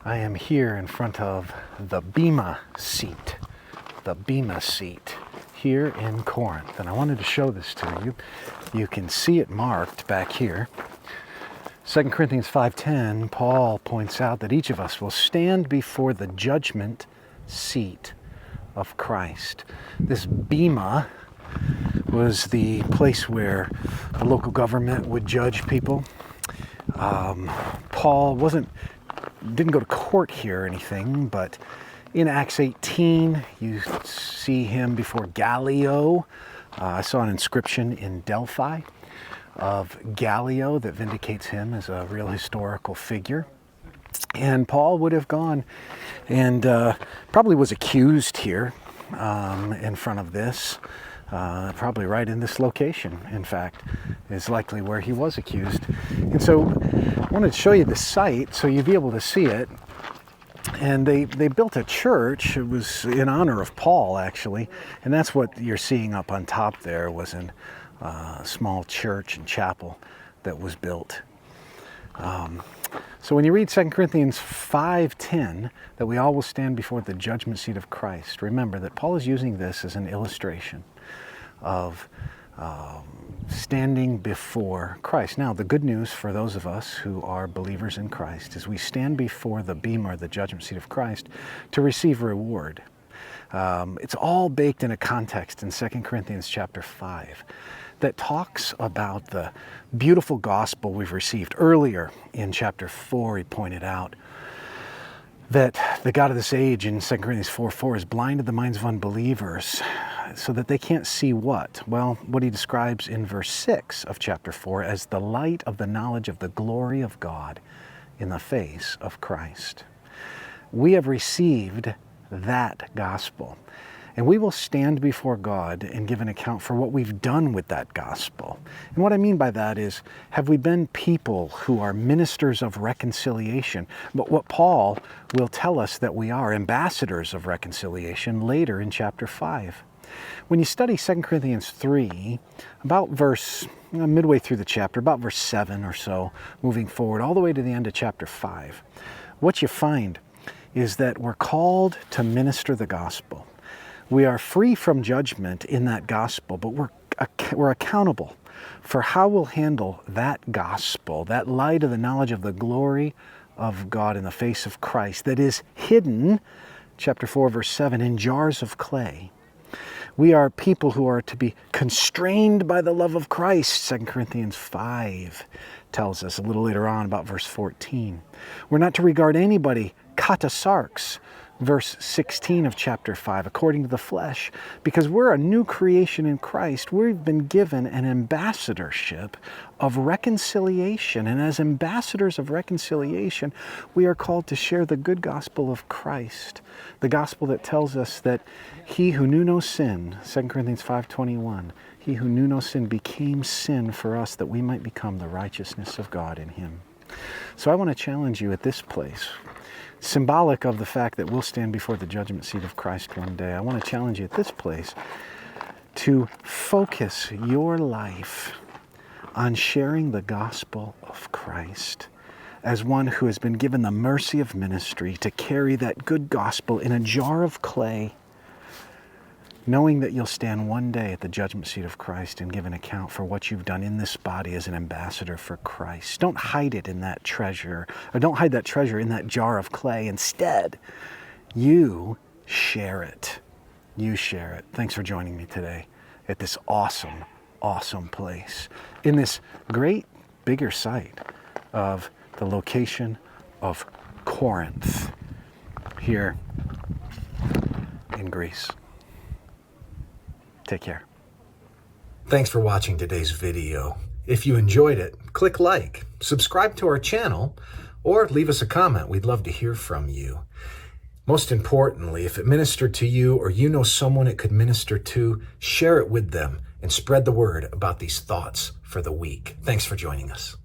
I am here in front of the Bema seat here in Corinth, and I wanted to show this to you. You can see it marked back here. 2 Corinthians 5:10, Paul points out that each of us will stand before the judgment seat of Christ. This Bema was the place where the local government would judge people. Paul didn't go to court here or anything, but in Acts 18, you see him before Gallio. I saw an inscription in Delphi of Gallio that vindicates him as a real historical figure. And Paul would have gone and probably was accused here in front of this. Probably right in this location, in fact, is likely where he was accused. And so I wanted to show you the site so you'd be able to see it. And they built a church. It was in honor of Paul, actually. And that's what you're seeing up on top there, was a small church and chapel that was built. So when you read 2 Corinthians 5:10, that we all will stand before the judgment seat of Christ, remember that Paul is using this as an illustration of standing before Christ. Now, the good news for those of us who are believers in Christ is we stand before the Bema, the judgment seat of Christ, to receive reward. It's all baked in a context in 2 Corinthians chapter 5 that talks about the beautiful gospel we've received. Earlier in chapter 4, he pointed out that the God of this age in 2 Corinthians 4:4 has blinded the minds of unbelievers so that they can't see what? Well, what he describes in verse 6 of chapter 4 as the light of the knowledge of the glory of God in the face of Christ. We have received that gospel, and we will stand before God and give an account for what we've done with that gospel. And what I mean by that is, have we been people who are ministers of reconciliation? But what Paul will tell us that we are, ambassadors of reconciliation, later in chapter 5. When you study 2 Corinthians 3, about midway through the chapter, about verse 7 or so, moving forward all the way to the end of chapter 5, what you find is that we're called to minister the gospel. We are free from judgment in that gospel, but we're accountable for how we'll handle that gospel, that light of the knowledge of the glory of God in the face of Christ that is hidden, chapter 4, verse 7, in jars of clay. We are people who are to be constrained by the love of Christ, 2 Corinthians 5 tells us a little later on, about verse 14. We're not to regard anybody katasarks, verse 16 of chapter 5, according to the flesh, because we're a new creation in Christ. We've been given an ambassadorship of reconciliation, and as ambassadors of reconciliation, we are called to share the good gospel of Christ, the gospel that tells us that he who knew no sin, 2 Corinthians 5:21, he who knew no sin became sin for us that we might become the righteousness of God in him. So I want to challenge you at this place, symbolic of the fact that we'll stand before the judgment seat of Christ one day. I want to challenge you at this place to focus your life on sharing the gospel of Christ as one who has been given the mercy of ministry to carry that good gospel in a jar of clay, knowing that you'll stand one day at the judgment seat of Christ and give an account for what you've done in this body as an ambassador for Christ. Don't hide it in that treasure, or don't hide that treasure in that jar of clay. Instead, you share it. You share it. Thanks for joining me today at this awesome, awesome place, in this great, bigger site of the location of Corinth here in Greece. Take care. Thanks for watching today's video. If you enjoyed it, click like, subscribe to our channel, or leave us a comment. We'd love to hear from you. Most importantly, if it ministered to you or you know someone it could minister to, share it with them and spread the word about these thoughts for the week. Thanks for joining us.